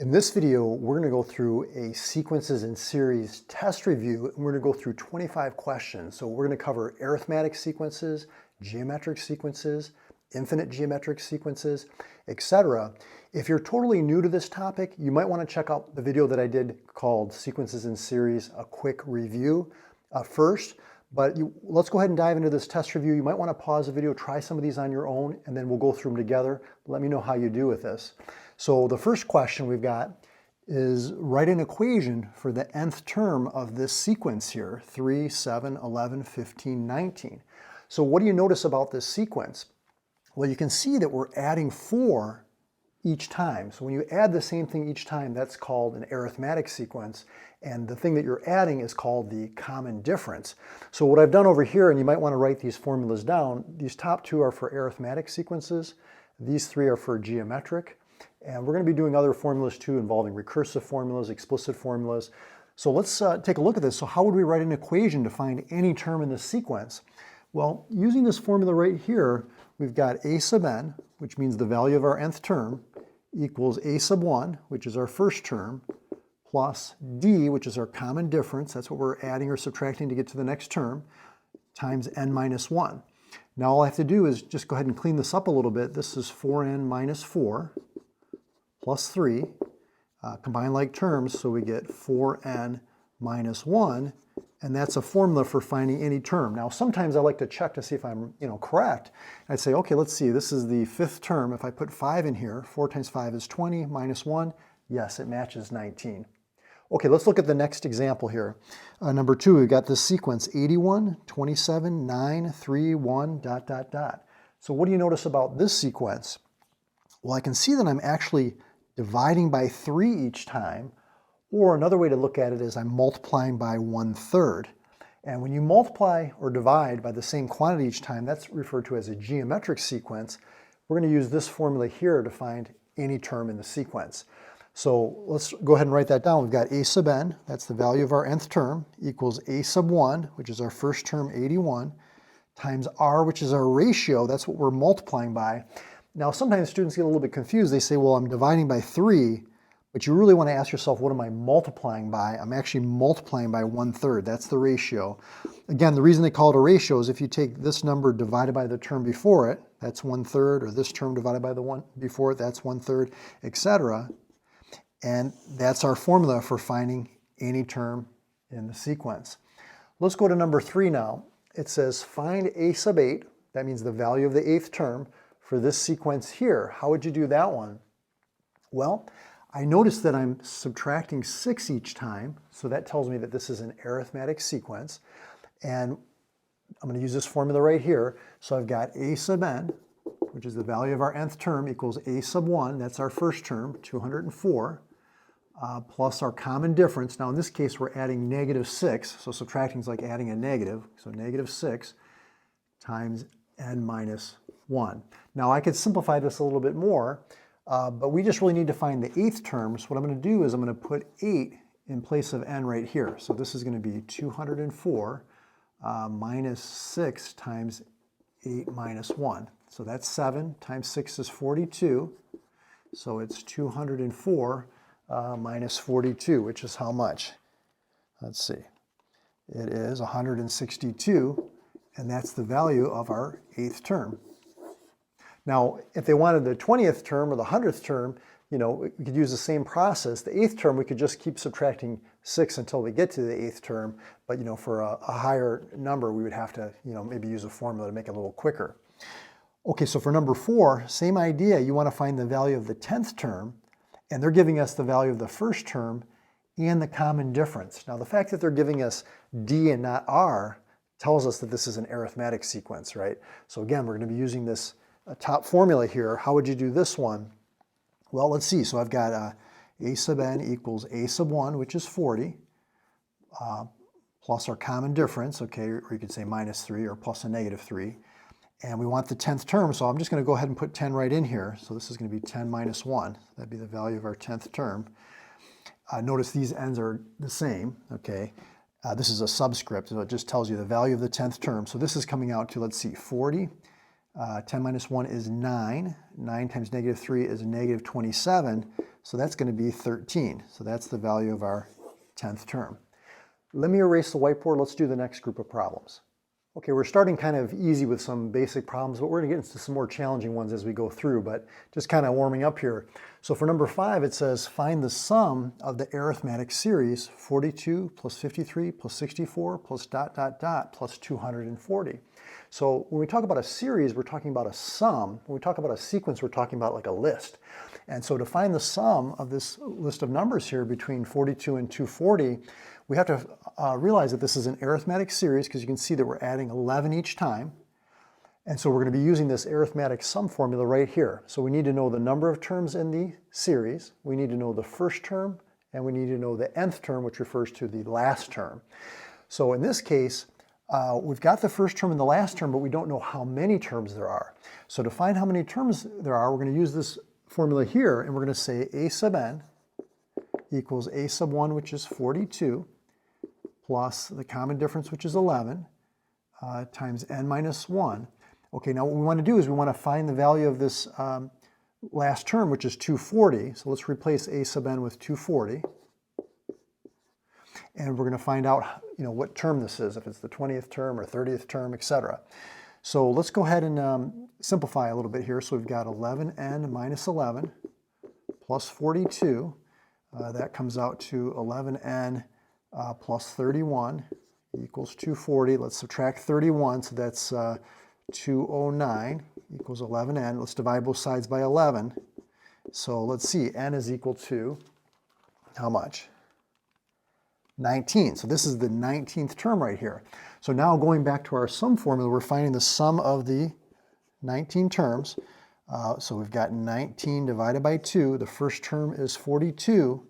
In this video, we're going to go through a sequences in series test review, and we're going to go through 25 questions. So we're going to cover arithmetic sequences, geometric sequences, infinite geometric sequences, etc. If you're totally new to this topic, you might want to check out the video that I did called Sequences in Series, a quick review first. But let's go ahead and dive into this test review. You might want to pause the video, try some of these on your own, and then we'll go through them together. Let me know how you do with this. So the first question we've got is write an equation for the nth term of this sequence here, 3, 7, 11, 15, 19. So what do you notice about this sequence? Well, you can see that we're adding 4 each time. So when you add the same thing each time, that's called an arithmetic sequence. And the thing that you're adding is called the common difference. So what I've done over here, and you might want to write these formulas down, these top 2 are for arithmetic sequences. These 3 are for geometric. And we're going to be doing other formulas too, involving recursive formulas, explicit formulas. So let's take a look at this. So how would we write an equation to find any term in the sequence? Well, using this formula right here, we've got a sub n, which means the value of our nth term, equals a sub 1, which is our first term, plus d, which is our common difference, that's what we're adding or subtracting to get to the next term, times n minus 1. Now all I have to do is just go ahead and clean this up a little bit. This is 4n minus 4 plus 3, combine like terms, so we get 4n minus 1, and that's a formula for finding any term. Now sometimes I like to check to see if I'm correct. I'd say, okay, let's see, this is the 5th term. If I put 5 in here, 4 times 5 is 20, minus 1, yes, it matches 19. Okay, let's look at the next example here. Number 2, we've got this sequence, 81, 27, 9, 3, 1, dot, dot, dot. So what do you notice about this sequence? Well, I can see that I'm actually dividing by 3 each time, or another way to look at it is I'm multiplying by 1/3. And when you multiply or divide by the same quantity each time, that's referred to as a geometric sequence. We're going to use this formula here to find any term in the sequence. So let's go ahead and write that down. We've got a sub n, that's the value of our nth term, equals a sub 1, which is our first term, 81, times r, which is our ratio, that's what we're multiplying by. Now, sometimes students get a little bit confused. They say, well, I'm dividing by 3, but you really want to ask yourself, what am I multiplying by? I'm actually multiplying by 1/3. That's the ratio. Again, the reason they call it a ratio is if you take this number divided by the term before it, that's 1/3, or this term divided by the one before it, that's 1/3, etc. And that's our formula for finding any term in the sequence. Let's go to number 3 now. It says find a sub 8, that means the value of the 8th term, for this sequence here. How would you do that one? Well, I notice that I'm subtracting 6 each time, so that tells me that this is an arithmetic sequence. And I'm going to use this formula right here. So I've got a sub n, which is the value of our nth term, equals a sub 1, that's our first term, 204, plus our common difference. Now in this case, we're adding -6, so subtracting is like adding a negative, so -6 times n minus 1. Now I could simplify this a little bit more, but we just really need to find the 8th term. So what I'm going to do is I'm going to put 8 in place of n right here. So this is going to be 204 minus 6 times 8 minus 1. So that's 7 times 6 is 42. So it's 204 minus 42, which is how much? Let's see. It is 162, and that's the value of our 8th term. Now, if they wanted the 20th term or the 100th term, we could use the same process. The 8th term, we could just keep subtracting 6 until we get to the 8th term. But, for a higher number, we would have to, maybe use a formula to make it a little quicker. Okay, so for number 4, same idea. You want to find the value of the 10th term, and they're giving us the value of the first term and the common difference. Now, the fact that they're giving us d and not r tells us that this is an arithmetic sequence, right? So again, we're going to be using this top formula here. How would you do this one? Well, let's see. So I've got a sub n equals a sub 1, which is 40, plus our common difference, okay, or you could say minus 3 or plus a -3. And we want the 10th term, so I'm just going to go ahead and put 10 right in here. So this is going to be 10 minus 1. That'd be the value of our 10th term. Notice these n's are the same, okay? This is a subscript, so it just tells you the value of the 10th term. So this is coming out to, let's see, 40 10 minus 1 is 9. 9 times negative 3 is negative 27. So that's going to be 13. So that's the value of our 10th term. Let me erase the whiteboard. Let's do the next group of problems. Okay, we're starting kind of easy with some basic problems, but we're going to get into some more challenging ones as we go through, but just kind of warming up here. So for number 5, it says find the sum of the arithmetic series 42 plus 53 plus 64 plus ... plus 240. So when we talk about a series, we're talking about a sum. When we talk about a sequence, we're talking about like a list. And so to find the sum of this list of numbers here between 42 and 240, we have to realize that this is an arithmetic series because you can see that we're adding 11 each time. And so we're going to be using this arithmetic sum formula right here. So we need to know the number of terms in the series, we need to know the first term, and we need to know the nth term, which refers to the last term. So in this case, we've got the first term and the last term, but we don't know how many terms there are. So to find how many terms there are, we're going to use this formula here, and we're going to say a sub n equals a sub 1, which is 42, plus the common difference, which is 11, times n minus 1. Okay, now what we want to do is we want to find the value of this last term, which is 240. So let's replace a sub n with 240. And we're going to find out, what term this is, if it's the 20th term or 30th term, etc. So let's go ahead and simplify a little bit here. So we've got 11n minus 11 plus 42. That comes out to 11n plus 31 equals 240. Let's subtract 31, so that's 209 equals 11n. Let's divide both sides by 11. So let's see, n is equal to how much? 19. So this is the 19th term right here. So now going back to our sum formula, we're finding the sum of the 19 terms. So we've got 19 divided by 2. The first term is 42,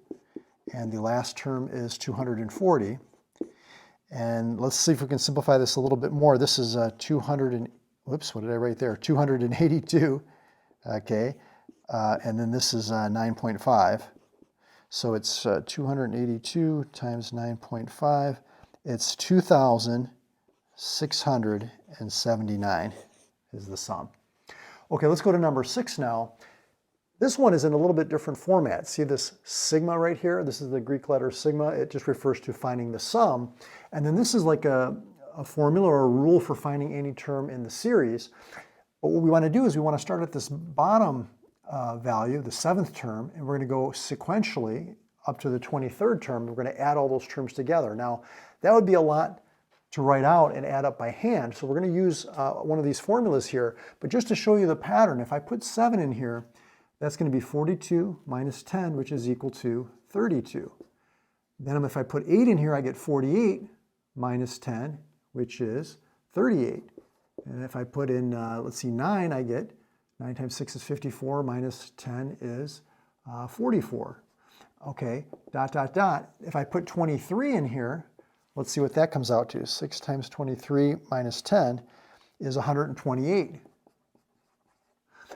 and the last term is 240. And let's see if we can simplify this a little bit more. This is 282, okay, and then this is 9.5. So it's 282 times 9.5. It's 2,679 is the sum. Okay, let's go to number 6 now. This one is in a little bit different format. See this sigma right here? This is the Greek letter sigma. It just refers to finding the sum. And then this is like a formula or a rule for finding any term in the series. But what we want to do is we want to start at this bottom value, the 7th term, and we're going to go sequentially up to the 23rd term. We're going to add all those terms together. Now, that would be a lot to write out and add up by hand, so we're going to use one of these formulas here. But just to show you the pattern, if I put 7 in here, that's going to be 42 minus 10, which is equal to 32. Then if I put 8 in here, I get 48 minus 10, which is 38. And if I put in, let's see, 9, I get 9 times 6 is 54, minus 10 is 44. Okay, ... If I put 23 in here, let's see what that comes out to. 6 times 23 minus 10 is 128.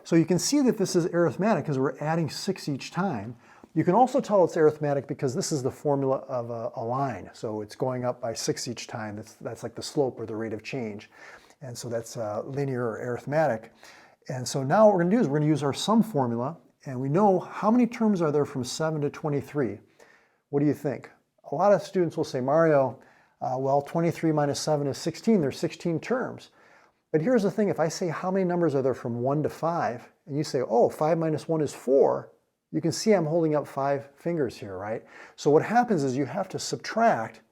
So you can see that this is arithmetic because we're adding 6 each time. You can also tell it's arithmetic because this is the formula of a line. So it's going up by 6 each time. That's like the slope or the rate of change. And so that's linear or arithmetic. And so now what we're going to do is we're going to use our sum formula, and we know how many terms are there from 7 to 23. What do you think? A lot of students will say, Mario, well, 23 minus 7 is 16. There's 16 terms. But here's the thing. If I say how many numbers are there from 1 to 5, and you say, oh, 5 minus 1 is 4, you can see I'm holding up 5 fingers here, right? So what happens is you have to subtract,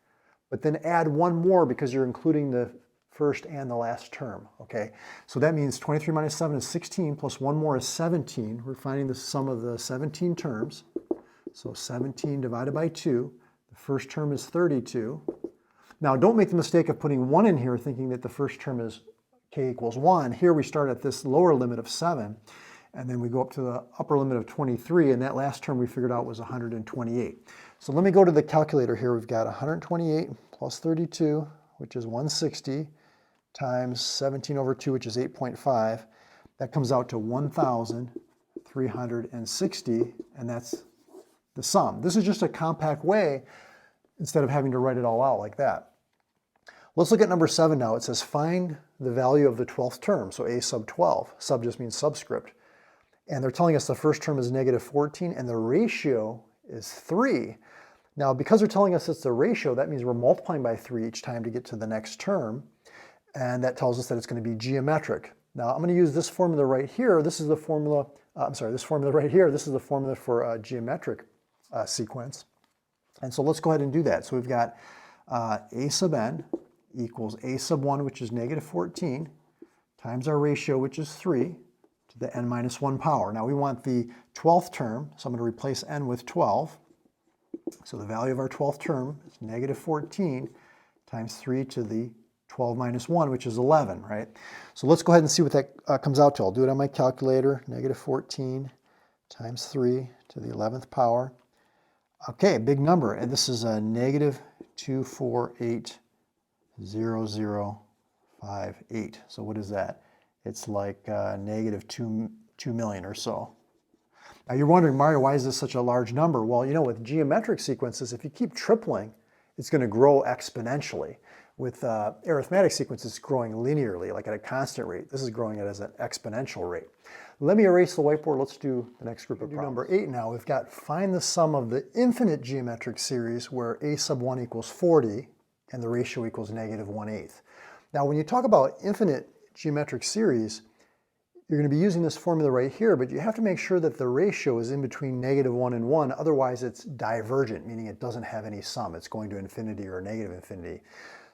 but then add one more because you're including the first and the last term, okay? So that means 23 minus 7 is 16, plus one more is 17. We're finding the sum of the 17 terms. So 17 divided by 2. The first term is 32. Now, don't make the mistake of putting 1 in here thinking that the first term is k equals 1. Here we start at this lower limit of 7, and then we go up to the upper limit of 23, and that last term we figured out was 128. So let me go to the calculator here. We've got 128 plus 32, which is 160, times 17 over 2, which is 8.5. That comes out to 1,360, and that's the sum. This is just a compact way instead of having to write it all out like that. Let's look at number 7 now. It says find the value of the 12th term, so a sub 12. Sub just means subscript. And they're telling us the first term is negative 14 and the ratio is 3. Now, because they're telling us it's a ratio, that means we're multiplying by 3 each time to get to the next term. And that tells us that it's going to be geometric. Now, I'm going to use this formula right here. This is the formula, this formula right here. This is the formula for a geometric sequence. And so let's go ahead and do that. So we've got a sub n equals a sub 1, which is negative 14, times our ratio, which is 3, to the n minus 1 power. Now we want the 12th term, so I'm going to replace n with 12. So the value of our 12th term is negative 14 times 3 to the 12 minus 1, which is 11, right? So let's go ahead and see what that comes out to. I'll do it on my calculator. Negative 14 times 3 to the 11th power. Okay, big number. And this is a negative 2480058. So what is that? It's like negative 2 million or so. Now you're wondering, Mario, why is this such a large number? Well, you know, with geometric sequences, if you keep tripling, it's going to grow exponentially. With arithmetic sequences, growing linearly, like at a constant rate. This is growing it as an exponential rate. Let me erase the whiteboard. Let's do the next group of problems. Number 8 now. We've got find the sum of the infinite geometric series where a sub 1 equals 40 and the ratio equals negative 1/8. Now, when you talk about infinite geometric series, you're going to be using this formula right here, but you have to make sure that the ratio is in between negative 1 and 1. Otherwise, it's divergent, meaning it doesn't have any sum. It's going to infinity or negative infinity.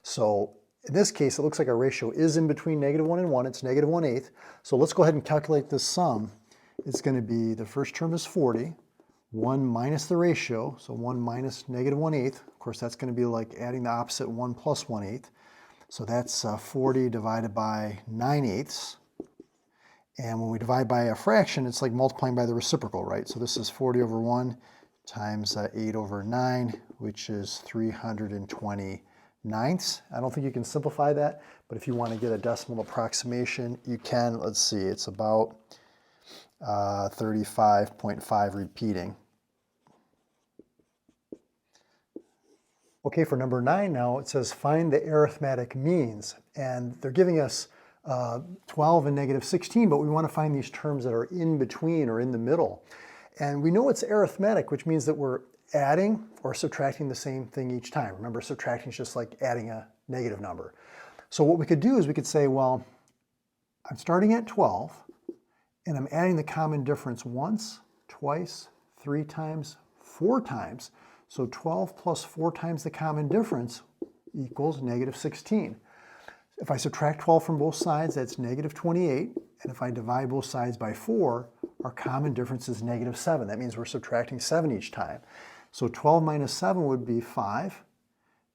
So in this case, it looks like our ratio is in between negative 1 and 1. It's negative 1/8. So let's go ahead and calculate this sum. It's going to be, the first term is 40, 1 minus the ratio, so 1 minus negative 1/8. Of course, that's going to be like adding the opposite 1 plus 1/8. So that's 40 divided by 9/8. And when we divide by a fraction, it's like multiplying by the reciprocal, right? So this is 40 over 1 times 8 over 9, which is 320 ninths. I don't think you can simplify that, but if you want to get a decimal approximation, you can. Let's see, it's about 35.5 repeating. Okay, for number 9 now, it says find the arithmetic means. And they're giving us 12 and negative 16, but we want to find these terms that are in between or in the middle. And we know it's arithmetic, which means that we're adding or subtracting the same thing each time. Remember, subtracting is just like adding a negative number. So what we could do is we could say, well, I'm starting at 12, and I'm adding the common difference once, twice, 3 times, 4 times. So 12 plus 4 times the common difference equals negative 16. If I subtract 12 from both sides, that's negative 28. And if I divide both sides by 4, our common difference is negative 7. That means we're subtracting 7 each time. So 12 minus 7 would be 5,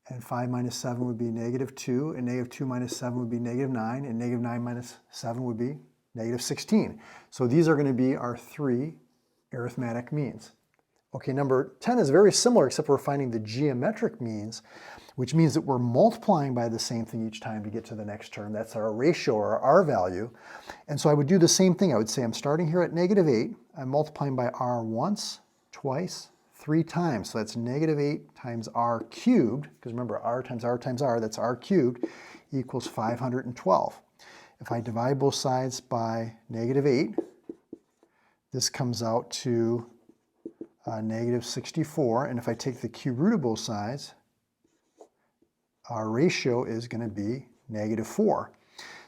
and 5 minus 7 would be negative 2, and negative 2 minus 7 would be negative 9, and negative 9 minus 7 would be negative 16. So these are going to be our 3 arithmetic means. Okay, number 10 is very similar, except we're finding the geometric means, which means that we're multiplying by the same thing each time to get to the next term. That's our ratio or our value. And so I would do the same thing. I would say I'm starting here at negative 8. I'm multiplying by r once, twice, 3 times. So that's negative 8 times r cubed, because remember, r times r times r, that's r cubed, equals 512. If I divide both sides by negative 8, this comes out to negative 64. And if I take the cube root of both sides, our ratio is going to be negative 4.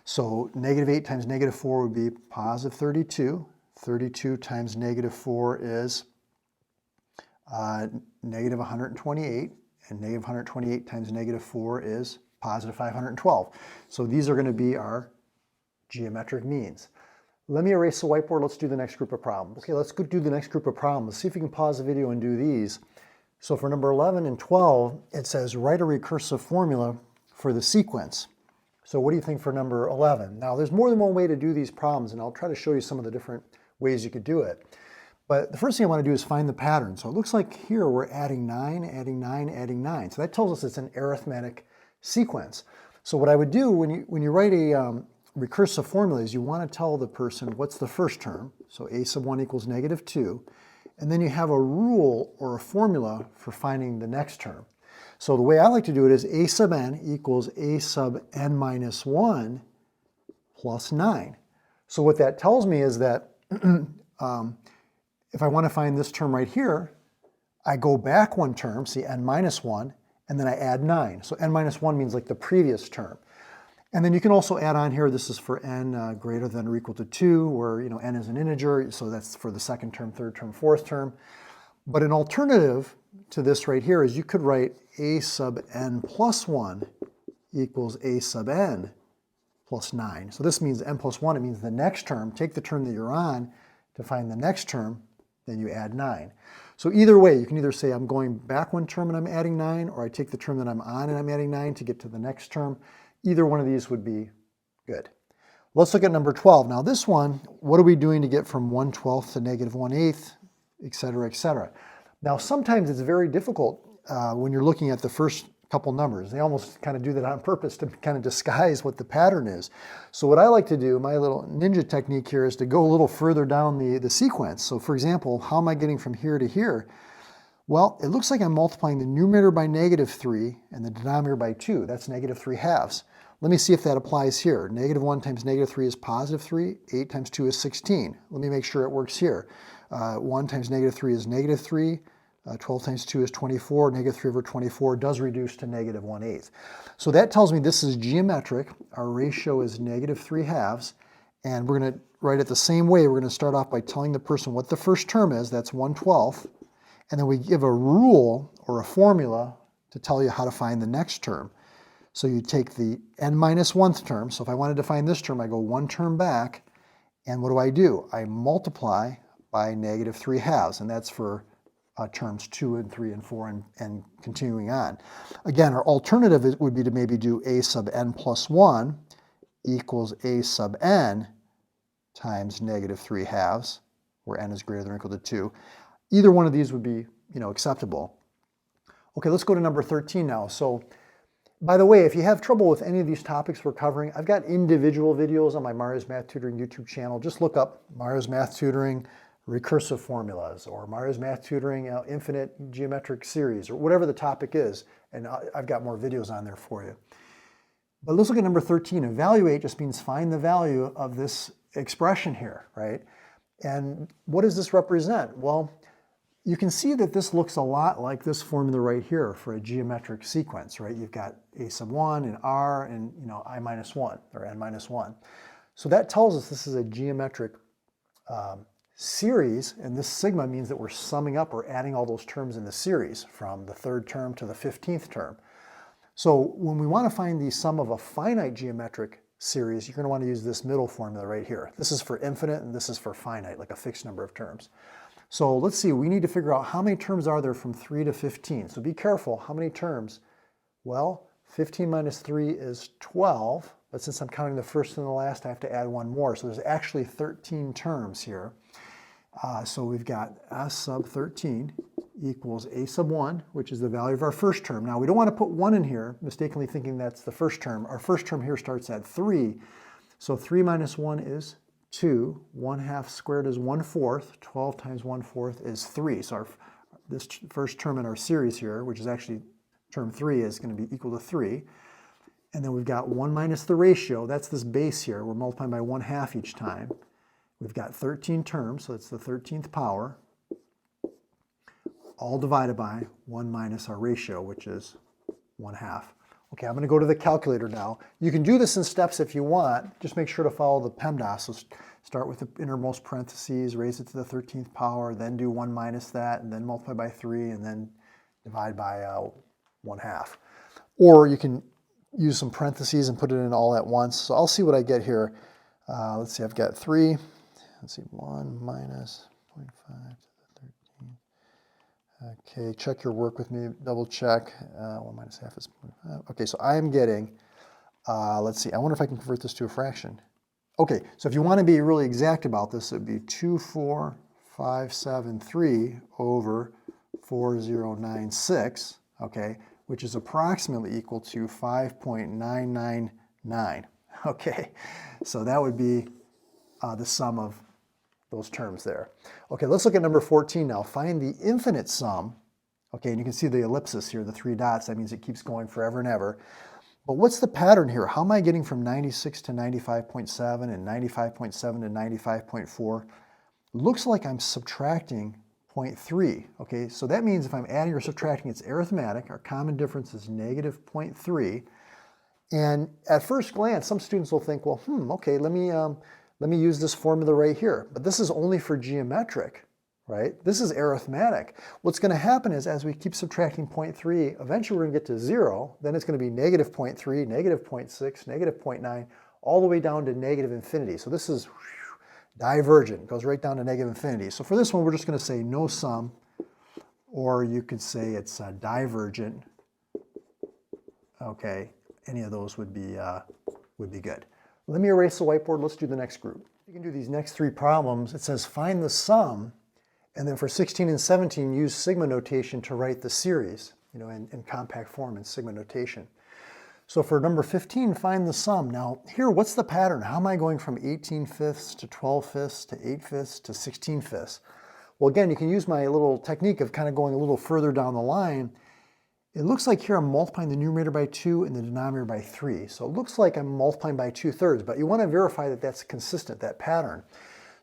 So negative 8 times negative 4 would be positive 32. 32 times negative 4 is negative 128. And negative 128 times negative 4 is positive 512. So these are going to be our geometric means. Let me erase the whiteboard. Let's do the next group of problems. Okay, let's go do the next group of problems. See if you can pause the video and do these. So for number 11 and 12, it says write a recursive formula for the sequence. So what do you think for number 11? Now there's more than one way to do these problems, and I'll try to show you some of the different ways you could do it. But the first thing I want to do is find the pattern. So it looks like here we're adding 9, adding 9, adding 9. So that tells us it's an arithmetic sequence. So what I would do when you write a recursive formula is you want to tell the person what's the first term. So a sub 1 equals negative 2. And then you have a rule or a formula for finding the next term. So the way I like to do it is a sub n equals a sub n minus 1 plus 9. So what that tells me is that if I want to find this term right here, I go back one term, see n minus 1, and then I add 9. So n minus 1 means like the previous term. And then you can also add on here, this is for n greater than or equal to 2, where n is an integer, so that's for the second term, third term, fourth term. But an alternative to this right here is you could write a sub n plus 1 equals a sub n plus 9. So this means n plus 1, it means the next term. Take the term that you're on to find the next term, then you add 9. So either way, you can either say I'm going back one term and I'm adding 9, or I take the term that I'm on and I'm adding 9 to get to the next term. Either one of these would be good. Let's look at number 12. Now this one, what are we doing to get from 1/12 to negative 1/8, et cetera, et cetera? Now sometimes it's very difficult when you're looking at the first couple numbers. They almost kind of do that on purpose to kind of disguise what the pattern is. So what I like to do, my little ninja technique here, is to go a little further down the sequence. So for example, how am I getting from here to here? Well, it looks like I'm multiplying the numerator by negative 3 and the denominator by 2. That's negative 3 halves. Let me see if that applies here. Negative 1 times negative 3 is positive 3. 8 times 2 is 16. Let me make sure it works here. 1 times negative 3 is negative 3. 12 times 2 is 24. Negative 3 over 24 does reduce to negative 1/8. So that tells me this is geometric. Our ratio is negative 3 halves. And we're going to write it the same way. We're going to start off by telling the person what the first term is. That's 1/12. And then we give a rule or a formula to tell you how to find the next term. So you take the n minus 1th term. So if I wanted to find this term, I go one term back. And what do? I multiply by negative 3 halves. And that's for terms 2 and 3 and 4 and continuing on. Again, our alternative would be to maybe do a sub n plus 1 equals a sub n times negative 3 halves, where n is greater than or equal to 2. Either one of these would be, acceptable. Okay, let's go to number 13 now. So, by the way, if you have trouble with any of these topics we're covering, I've got individual videos on my Mario's Math Tutoring YouTube channel. Just look up Mario's Math Tutoring Recursive Formulas or Mario's Math Tutoring Infinite Geometric Series, or whatever the topic is, and I've got more videos on there for you. But let's look at number 13. Evaluate just means find the value of this expression here, right? And what does this represent? Well, you can see that this looks a lot like this formula right here for a geometric sequence, right? You've got a sub 1 and r and I minus 1 or n minus 1. So that tells us this is a geometric series, and this sigma means that we're summing up or adding all those terms in the series from the third term to the 15th term. So when we want to find the sum of a finite geometric series, you're going to want to use this middle formula right here. This is for infinite and this is for finite, like a fixed number of terms. So let's see, we need to figure out how many terms are there from 3 to 15. So be careful, how many terms? Well, 15 minus 3 is 12, but since I'm counting the first and the last, I have to add one more. So there's actually 13 terms here. So we've got s sub 13 equals a sub 1, which is the value of our first term. Now we don't want to put 1 in here, mistakenly thinking that's the first term. Our first term here starts at 3. So 3 minus 1 is 2. 1/2 squared is 1/4. 12 times 1/4 is 3. So this first term in our series here, which is actually term 3, is going to be equal to 3. And then we've got 1 minus the ratio. That's this base here. We're multiplying by 1/2 each time. We've got 13 terms, so it's the 13th power, all divided by 1 minus our ratio, which is 1/2. Okay, I'm going to go to the calculator now. You can do this in steps if you want. Just make sure to follow the PEMDAS. So start with the innermost parentheses, raise it to the 13th power, then do 1 minus that, and then multiply by 3, and then divide by 1/2. Or you can use some parentheses and put it in all at once. So I'll see what I get here. Let's see, I've got 3. Let's see, 1 minus 0.5 to the 13th. Okay, check your work with me, double check. 1 minus half is 0.5. Okay, so I am getting, let's see, I wonder if I can convert this to a fraction. Okay, so if you want to be really exact about this, it would be 24573 over 4096, okay, which is approximately equal to 5.999. Okay, so that would be the sum of those terms there. Okay, let's look at number 14 now. Find the infinite sum Okay, and you can see the ellipsis here, the 3 dots. That means it keeps going forever and ever. But what's the pattern here? How am I getting from 96 to 95.7 and 95.7 to 95.4? Looks like I'm subtracting 0.3. Okay, so that means if I'm adding or subtracting, it's arithmetic. Our common difference is negative 0.3. And at first glance, some students will think, well, okay, let me use this formula right here. But this is only for geometric, right? This is arithmetic. What's going to happen is as we keep subtracting 0.3, eventually we're going to get to 0. Then it's going to be negative 0.3, negative 0.6, negative 0.9, all the way down to negative infinity. So this is divergent, goes right down to negative infinity. So for this one, we're just going to say no sum, or you could say it's divergent. Okay, any of those would be good. Let me erase the whiteboard. Let's do the next group. You can do these next 3 problems. It says find the sum, and then for 16 and 17, use sigma notation to write the series, in compact form in sigma notation. So for number 15, find the sum. Now here, what's the pattern? How am I going from 18/5 to 12/5 to 8/5 to 16/5? Well, again, you can use my little technique of kind of going a little further down the line. It looks like here I'm multiplying the numerator by 2 and the denominator by 3. So it looks like I'm multiplying by 2/3, but you want to verify that that's consistent, that pattern.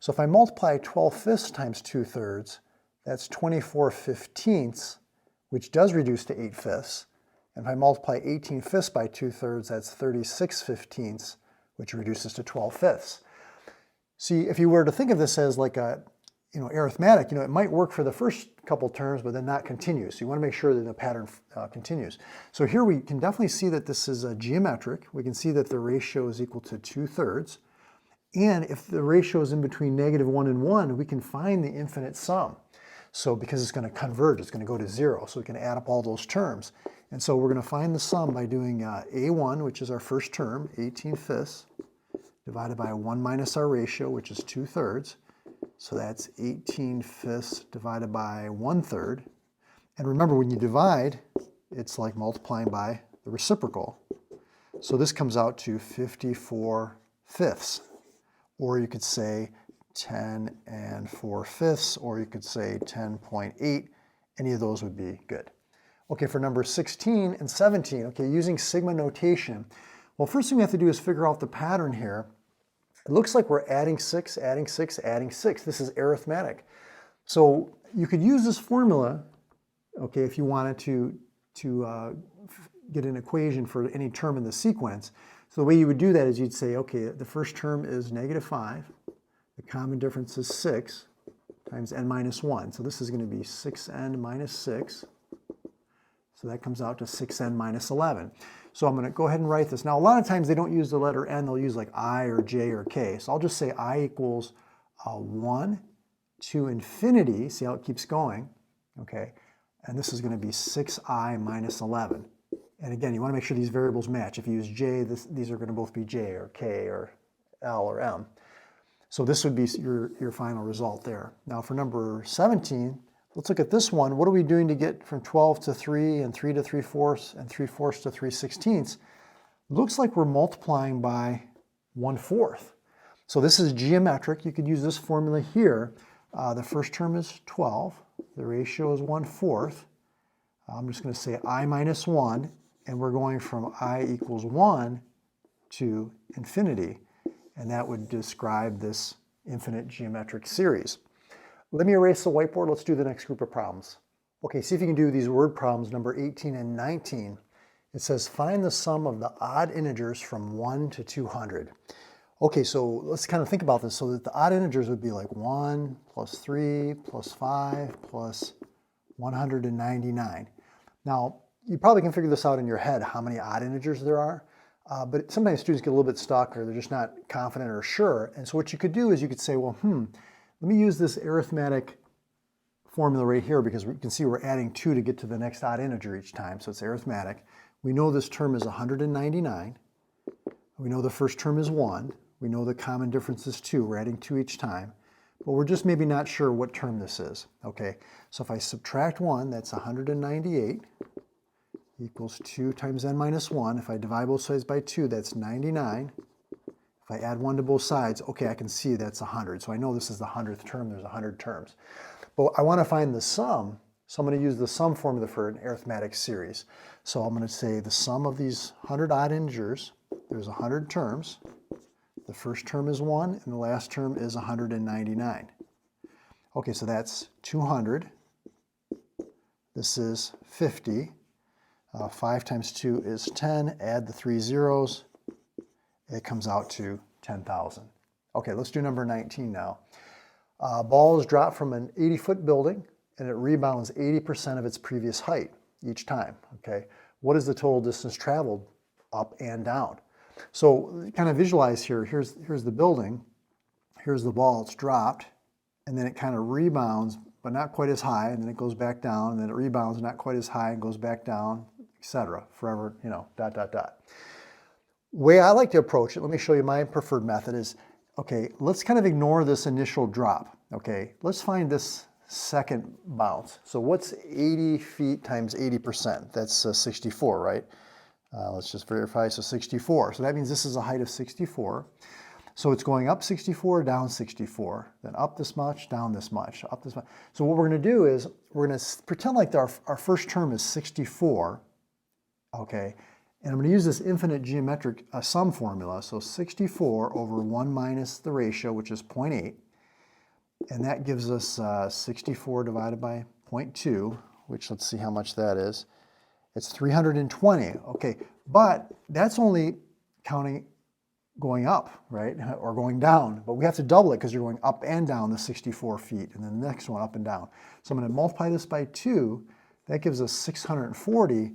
So if I multiply 12/5 times 2/3, that's 24/15, which does reduce to 8/5. And if I multiply 18/5 by 2/3, that's 36/15, which reduces to 12/5. See, if you were to think of this as like a, arithmetic, it might work for the first couple terms, but then not continue. So you want to make sure that the pattern continues. So here we can definitely see that this is a geometric. We can see that the ratio is equal to 2/3. And if the ratio is in between -1 and 1, we can find the infinite sum. So because it's going to converge, it's going to go to 0. So we can add up all those terms. And so we're going to find the sum by doing A1, which is our first term, 18/5, divided by 1 minus our ratio, which is 2/3. So that's 18/5 divided by 1/3. And remember, when you divide, it's like multiplying by the reciprocal. So this comes out to 54/5. Or you could say 10 4/5, or you could say 10.8. Any of those would be good. Okay, for number 16 and 17, okay, using sigma notation. Well, first thing we have to do is figure out the pattern here. It looks like we're adding 6, adding 6, adding 6. This is arithmetic. So you could use this formula, okay, if you wanted to get an equation for any term in the sequence. So the way you would do that is you'd say, okay, the first term is -5. The common difference is 6 times n minus 1. So this is going to be 6n minus 6. So that comes out to 6n minus 11. So I'm going to go ahead and write this. Now, a lot of times they don't use the letter n. They'll use like I or j or k. So I'll just say I equals 1 to infinity. See how it keeps going? Okay. And this is going to be 6i minus 11. And again, you want to make sure these variables match. If you use j, these are going to both be j or k or l or m. So this would be your final result there. Now for number 17, let's look at this one. What are we doing to get from 12 to 3 and 3 to 3/4 and 3/4 to 3/16? Looks like we're multiplying by 1/4. So this is geometric. You could use this formula here. The first term is 12. The ratio is 1/4. I'm just going to say I minus 1, and we're going from I equals 1 to infinity. And that would describe this infinite geometric series. Let me erase the whiteboard. Let's do the next group of problems. Okay, see if you can do these word problems, number 18 and 19. It says, find the sum of the odd integers from 1 to 200. Okay, so let's kind of think about this. So that the odd integers would be like 1 plus 3 plus 5 plus 199. Now, you probably can figure this out in your head, how many odd integers there are. But sometimes students get a little bit stuck, or they're just not confident or sure. And so what you could do is you could say, well, let me use this arithmetic formula right here, because we can see we're adding 2 to get to the next odd integer each time. So it's arithmetic. We know this term is 199. We know the first term is 1. We know the common difference is 2. We're adding 2 each time. But we're just maybe not sure what term this is. Okay, so if I subtract 1, that's 198. Equals 2 times n minus 1. If I divide both sides by 2, that's 99. If I add 1 to both sides, okay, I can see that's 100. So I know this is the 100th term. There's 100 terms. But I want to find the sum. So I'm going to use the sum formula for an arithmetic series. So I'm going to say the sum of these 100 odd integers, there's 100 terms. The first term is 1, and the last term is 199. Okay, so that's 200. This is 50. 5 times 2 is 10. Add the 3 zeros. It comes out to 10,000. Okay, let's do number 19 now. Ball is dropped from an 80-foot building, and it rebounds 80% of its previous height each time. Okay, what is the total distance traveled up and down? So kind of visualize here. Here's the building. Here's the ball. It's dropped, and then it kind of rebounds, but not quite as high, and then it goes back down, and then it rebounds not quite as high and goes back down, etc. Forever, you know, dot, dot, dot. Way I like to approach it, let me show you my preferred method is, okay, let's kind of ignore this initial drop. Okay, let's find this second bounce. So what's 80 feet times 80%? That's 64, right? Let's just verify, so 64. So that means this is a height of 64. So it's going up 64, down 64, then up this much, down this much, up this much. So what we're going to do is we're going to pretend like our first term is 64, okay? And I'm going to use this infinite geometric sum formula. So 64 over 1 minus the ratio, which is 0.8. And that gives us 64 divided by 0.2, which let's see how much that is. It's 320. Okay, but that's only counting going up, right? Or going down. But we have to double it because you're going up and down the 64 feet. And then the next one up and down. So I'm going to multiply this by 2. That gives us 640.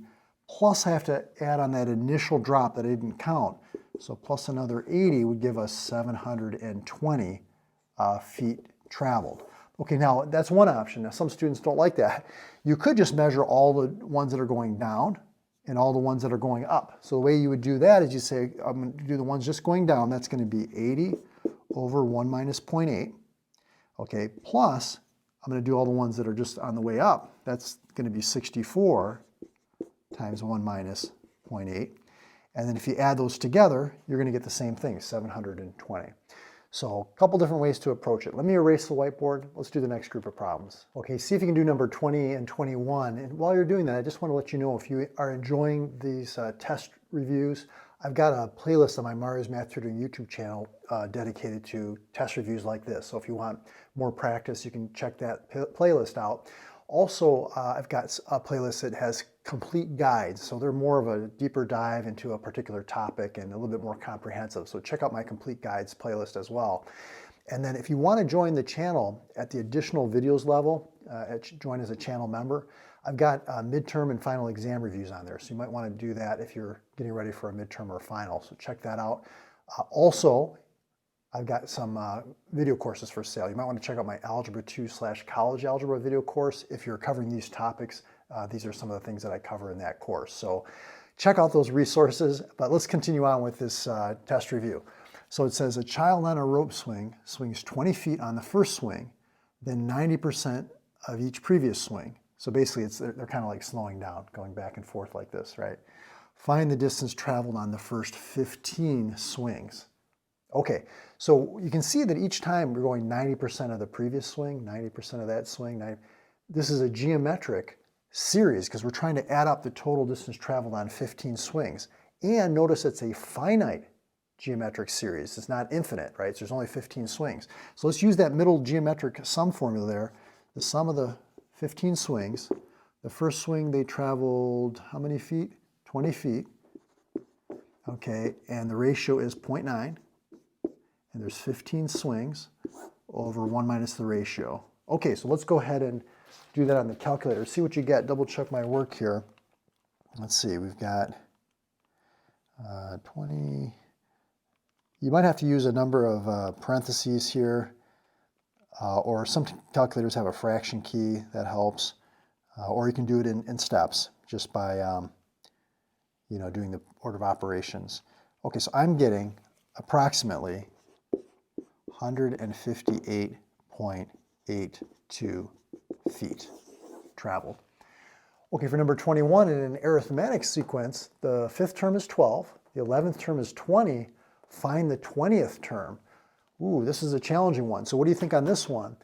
Plus I have to add on that initial drop that I didn't count. So plus another 80 would give us 720 feet traveled. Okay, now that's one option. Now some students don't like that. You could just measure all the ones that are going down and all the ones that are going up. So the way you would do that is you say, I'm going to do the ones just going down. That's going to be 80 over 1 minus 0.8. Okay, plus I'm going to do all the ones that are just on the way up. That's going to be 64 times 1 minus 0.8. And then if you add those together, you're going to get the same thing, 720. So a couple different ways to approach it. Let me erase the whiteboard. Let's do the next group of problems. Okay, see if you can do number 20 and 21. And while you're doing that, I just want to let you know if you are enjoying these test reviews, I've got a playlist on my Mario's Math Tutoring YouTube channel dedicated to test reviews like this. So if you want more practice, you can check that playlist out. Also, I've got a playlist that has complete guides, so they're more of a deeper dive into a particular topic and a little bit more comprehensive. So check out my complete guides playlist as well. And then if you want to join the channel at the additional videos level, join as a channel member, I've got midterm and final exam reviews on there. So you might want to do that if you're getting ready for a midterm or a final. So check that out. Also, I've got some video courses for sale. You might want to check out my Algebra 2/College Algebra video course. If you're covering these topics, these are some of the things that I cover in that course. So check out those resources, but let's continue on with this test review. So it says a child on a rope swing swings 20 feet on the first swing, then 90% of each previous swing. So basically they're kind of like slowing down, going back and forth like this, right? Find the distance traveled on the first 15 swings. Okay, so you can see that each time we're going 90% of the previous swing, 90% of that swing. This is a geometric series because we're trying to add up the total distance traveled on 15 swings. And notice it's a finite geometric series. It's not infinite, right? So there's only 15 swings. So let's use that middle geometric sum formula there. The sum of the 15 swings. The first swing they traveled how many feet? 20 feet. Okay, and the ratio is 0.9. And there's 15 swings over 1 minus the ratio. Okay, so let's go ahead and do that on the calculator. See what you get. Double check my work here. Let's see, we've got 20. You might have to use a number of parentheses here, or some calculators have a fraction key that helps, or you can do it in steps just by doing the order of operations. Okay, so I'm getting approximately 158.82 feet traveled. Okay, for number 21, in an arithmetic sequence, the 5th term is 12, the 11th term is 20. Find the 20th term. Ooh, this is a challenging one. So what do you think on this one?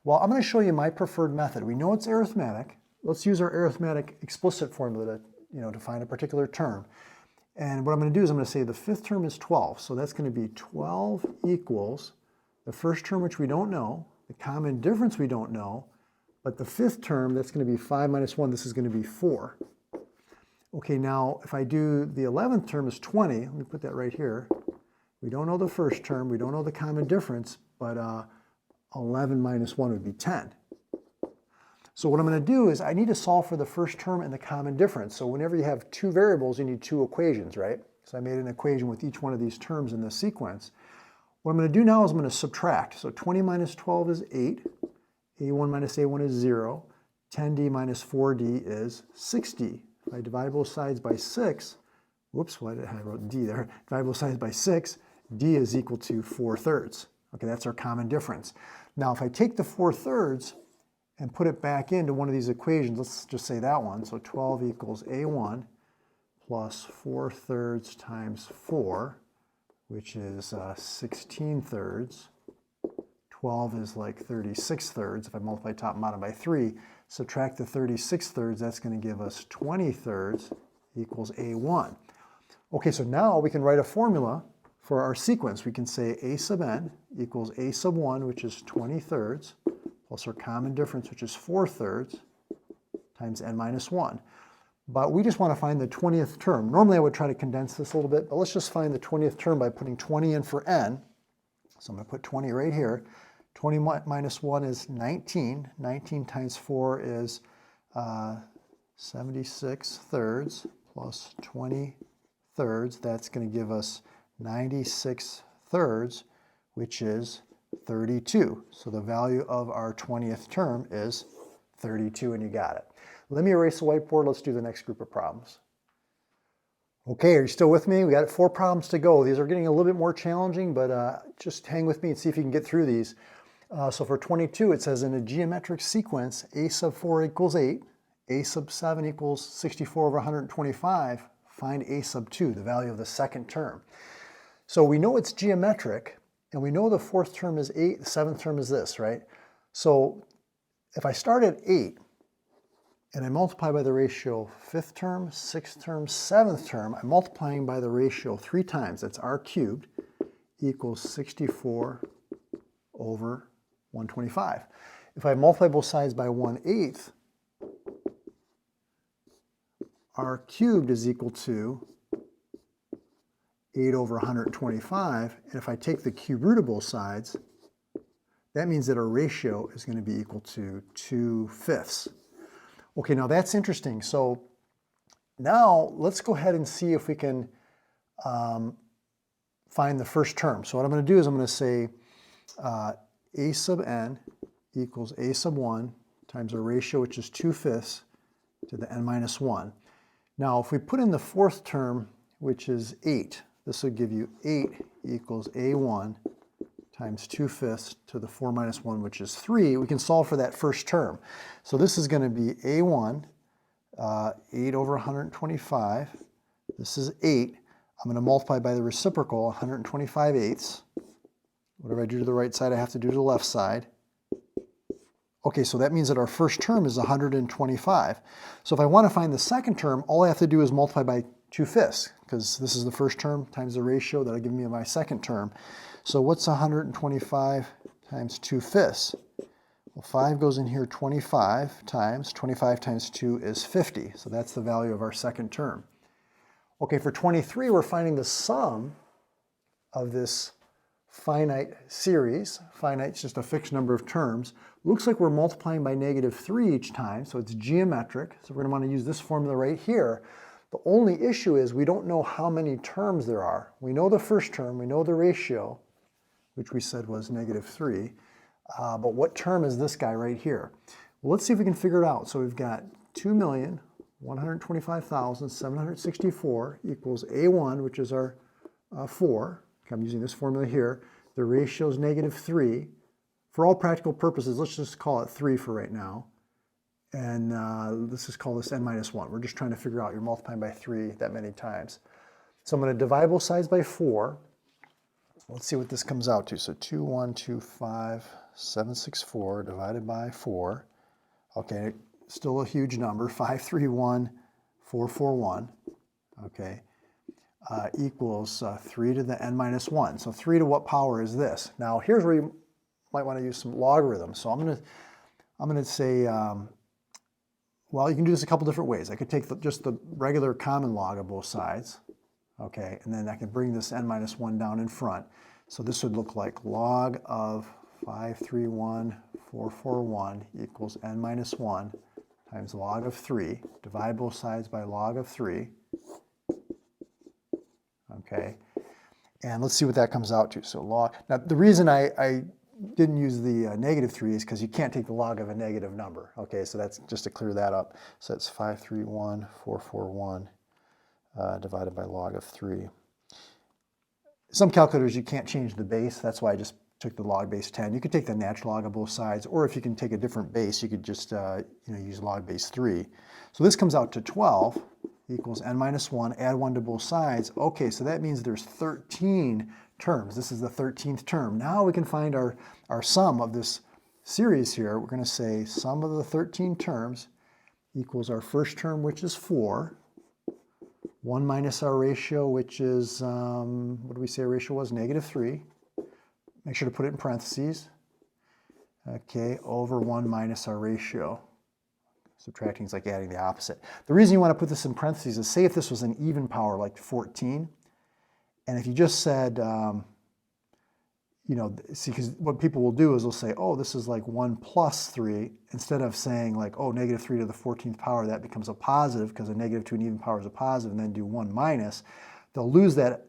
Well, I'm going to show you my preferred method. We know it's arithmetic, let's use our arithmetic explicit formula to find a particular term. And what I'm going to do is I'm going to say the fifth term is 12. So that's going to be 12 equals the first term, which we don't know, the common difference we don't know, but the fifth term, that's going to be 5 minus 1. This is going to be 4. Okay, now if I do the 11th term is 20, let me put that right here. We don't know the first term, we don't know the common difference, but 11 minus 1 would be 10. So what I'm going to do is I need to solve for the first term and the common difference. So whenever you have two variables, you need two equations, right? So I made an equation with each one of these terms in this sequence. What I'm going to do now is I'm going to subtract. So 20 minus 12 is 8. A1 minus A1 is 0. 10D minus 4D is 6D. If I divide both sides by 6, whoops, why did I wrote D there? Divide both sides by 6, D is equal to 4/3. Okay, that's our common difference. Now if I take the 4/3 and put it back into one of these equations, let's just say that one. So 12 equals A1 plus 4/3 times 4, which is 16/3. 12 is like 36/3. If I multiply top and bottom by 3, subtract the 36/3, that's going to give us 20/3 equals A1. Okay, so now we can write a formula for our sequence. We can say A sub n equals A sub 1, which is 20/3, plus our common difference, which is 4/3, times n minus 1. But we just want to find the 20th term. Normally I would try to condense this a little bit, but let's just find the 20th term by putting 20 in for n. So I'm going to put 20 right here. 20 minus 1 is 19. 19 times 4 is 76/3 plus 20/3. That's going to give us 96/3, which is 32. So the value of our 20th term is 32, and you got it. Let me erase the whiteboard. Let's do the next group of problems. Okay, are you still with me? We got 4 problems to go. These are getting a little bit more challenging, but just hang with me and see if you can get through these. So for 22, it says in a geometric sequence, a sub 4 equals 8, a sub 7 equals 64 over 125. Find a sub 2, the value of the second term. So we know it's geometric, and we know the fourth term is 8, the seventh term is this, right? So if I start at 8, and I multiply by the ratio fifth term, sixth term, seventh term, I'm multiplying by the ratio 3 times, that's r cubed, equals 64 over 125. If I multiply both sides by 1/8, r cubed is equal to 8 over 125, and if I take the cube root of both sides, that means that our ratio is going to be equal to 2/5. Okay, now that's interesting. So now let's go ahead and see if we can find the first term. So what I'm going to do is I'm going to say a sub n equals a sub 1 times a ratio, which is 2/5, to the n minus 1. Now if we put in the fourth term, which is 8, this would give you 8 equals a1 times 2/5 to the 4 minus 1, which is 3. We can solve for that first term. So this is going to be a1, 8 over 125. This is 8. I'm going to multiply by the reciprocal, 125/8. Whatever I do to the right side, I have to do to the left side. Okay, so that means that our first term is 125. So if I want to find the second term, all I have to do is multiply by 2/5, because this is the first term times the ratio that'll give me my second term. So what's 125 times 2/5? Well, 5 goes in here 25 times 2 is 50. So that's the value of our second term. Okay, for 23, we're finding the sum of this finite series. Finite is just a fixed number of terms. Looks like we're multiplying by -3 each time, so it's geometric. So we're going to want to use this formula right here. The only issue is we don't know how many terms there are. We know the first term, we know the ratio, which we said was -3. But what term is this guy right here? Well, let's see if we can figure it out. So we've got 2,125,764 equals A1, which is our 4. I'm using this formula here. The ratio is -3. For all practical purposes, let's just call it 3 for right now. And let's just call this n minus 1. We're just trying to figure out you're multiplying by 3 that many times. So I'm going to divide both sides by 4. Let's see what this comes out to. So 2,125,764 divided by 4. Okay, still a huge number, 531,441, okay, equals 3 to the n minus 1. So 3 to what power is this? Now here's where you might want to use some logarithms. So I'm going to say, well, you can do this a couple different ways. I could take just the regular common log of both sides, okay, and then I can bring this n minus 1 down in front. So this would look like log of 531,441 equals n minus 1 times log of 3. Divide both sides by log of 3. Okay, and let's see what that comes out to. So log, now the reason I didn't use the negative 3 is because you can't take the log of a negative number. Okay, so that's just to clear that up. So that's 531,441 divided by log of 3. Some calculators you can't change the base. That's why I just took the log base 10. You could take the natural log of both sides, or if you can take a different base, you could just use log base 3. So this comes out to 12 equals n minus 1, add 1 to both sides. Okay, so that means there's 13 terms. This is the 13th term. Now we can find our sum of this series here. We're going to say sum of the 13 terms equals our first term, which is 4, 1 minus our ratio, which is, what do we say our ratio was? Negative 3. Make sure to put it in parentheses. Okay, over 1 minus our ratio. Subtracting is like adding the opposite. The reason you want to put this in parentheses is, say if this was an even power like 14, and if you just said, see, because what people will do is they'll say, oh, this is like 1 plus 3, instead of saying like, oh, negative 3 to the 14th power, that becomes a positive because a negative to an even power is a positive, and then do 1 minus. They'll lose that,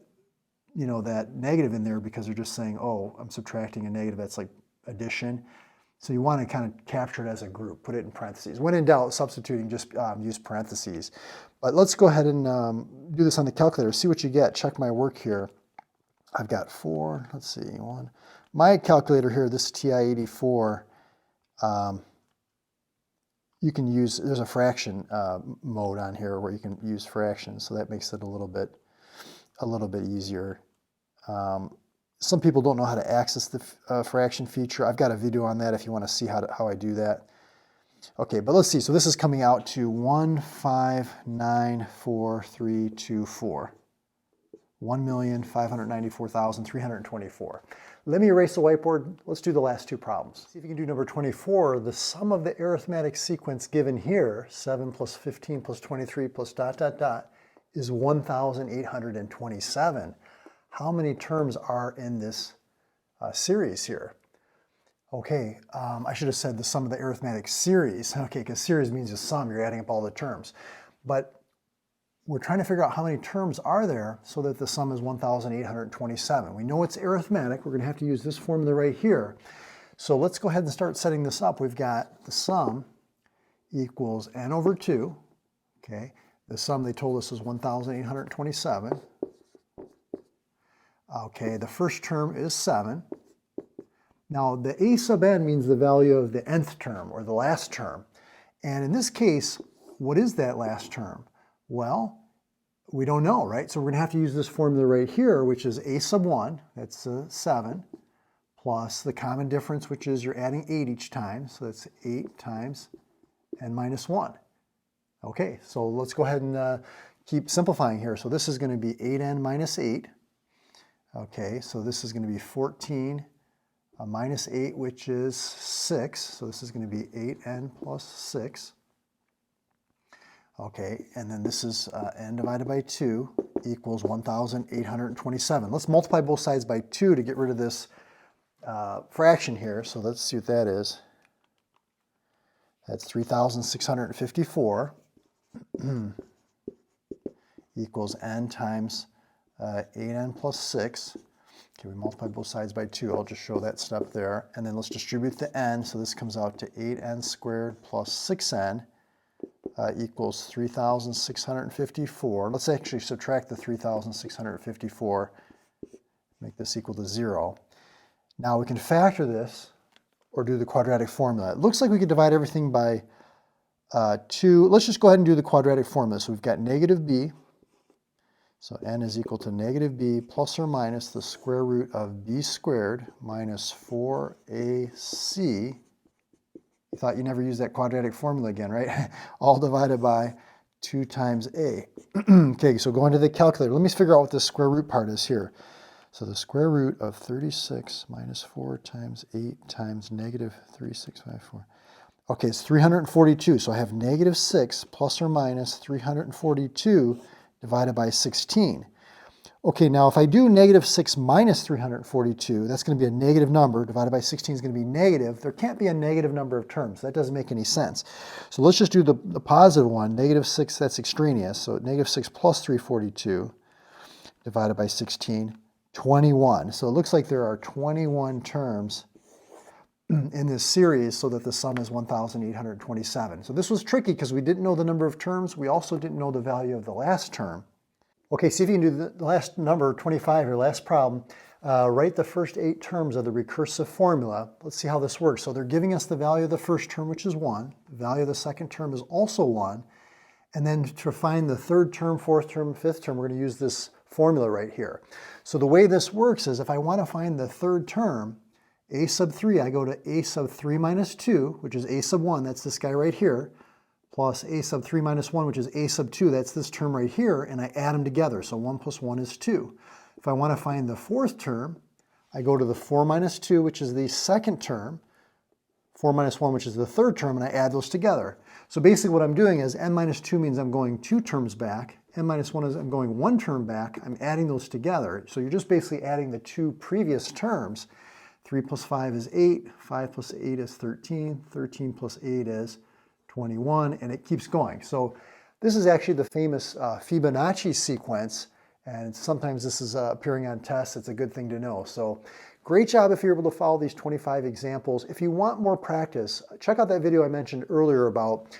that negative in there because they're just saying, oh, I'm subtracting a negative, that's like addition. So you want to kind of capture it as a group, put it in parentheses. When in doubt, substituting, just use parentheses. But let's go ahead and do this on the calculator, see what you get. Check my work here. I've got 4, let's see, 1. My calculator here, this TI-84, you can use, there's a fraction mode on here where you can use fractions, so that makes it a little bit easier. Some people don't know how to access the fraction feature. I've got a video on that if you want to see how I do that. Okay, but let's see. So this is coming out to 1,594,324. 1,594,324. Let me erase the whiteboard. Let's do the last two problems. See if you can do number 24. The sum of the arithmetic sequence given here, 7 plus 15 plus 23 plus ... is 1,827. How many terms are in this series here? Okay, I should have said the sum of the arithmetic series, okay, because series means a sum, you're adding up all the terms. But we're trying to figure out how many terms are there so that the sum is 1,827. We know it's arithmetic, we're going to have to use this formula right here. So let's go ahead and start setting this up. We've got the sum equals n over 2, okay. The sum they told us is 1,827. Okay, the first term is 7. Now the a sub n means the value of the nth term or the last term. And in this case, what is that last term? Well, we don't know, right? So we're going to have to use this formula right here, which is a sub 1, that's 7, plus the common difference, which is you're adding 8 each time. So that's 8 times n minus 1. Okay, so let's go ahead and keep simplifying here. So this is going to be 8n minus 8. Okay, so this is going to be 14 minus 8, which is 6. So this is going to be 8n plus 6. Okay, and then this is n divided by 2 equals 1,827. Let's multiply both sides by 2 to get rid of this fraction here. So let's see what that is. That's 3,654 equals n times 8n plus 6. Okay, we multiply both sides by 2. I'll just show that step there. And then let's distribute the n. So this comes out to 8n squared plus 6n equals 3,654. Let's actually subtract the 3,654, make this equal to 0. Now we can factor this or do the quadratic formula. It looks like we could divide everything by 2. Let's just go ahead and do the quadratic formula. So we've got negative b. So n is equal to negative b plus or minus the square root of b squared minus 4ac You thought you never used that quadratic formula again, right? All divided by 2 times a. Okay, so go into the calculator. Let me figure out what the square root part is here. So the square root of 36 minus 4 times 8 times negative 3654. Okay, it's 342. So I have negative 6 plus or minus 342 divided by 16. Okay, now if I do negative 6 minus 342, that's going to be a negative number. Divided by 16 is going to be negative. There can't be a negative number of terms. That doesn't make any sense. So let's just do the positive one. Negative 6, that's extraneous. So negative 6 plus 342 divided by 16, 21. So it looks like there are 21 terms in this series so that the sum is 1,827. So this was tricky because we didn't know the number of terms. We also didn't know the value of the last term. Okay, see if you can do the last number, 25, your last problem. Write the first 8 terms of the recursive formula. Let's see how this works. So they're giving us the value of the first term, which is 1. The value of the second term is also 1. And then to find the third term, fourth term, fifth term, we're going to use this formula right here. So the way this works is if I want to find the third term, a sub 3, I go to a sub 3 minus 2, which is a sub 1, that's this guy right here, plus a sub 3 minus 1, which is a sub 2, that's this term right here, and I add them together. So 1 plus 1 is 2. If I want to find the fourth term, I go to the 4 minus 2, which is the second term, 4 minus 1, which is the third term, and I add those together. So basically what I'm doing is n minus 2 means I'm going 2 terms back, n minus 1 is I'm going 1 term back, I'm adding those together. So you're just basically adding the 2 previous terms. 3 plus 5 is 8, 5 plus 8 is 13, 13 plus 8 is 21, and it keeps going. So this is actually the famous Fibonacci sequence, and sometimes this is appearing on tests. It's a good thing to know. So great job if you're able to follow these 25 examples. If you want more practice, check out that video I mentioned earlier about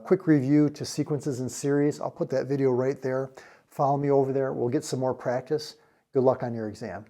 quick review to sequences in series. I'll put that video right there. Follow me over there. We'll get some more practice. Good luck on your exam.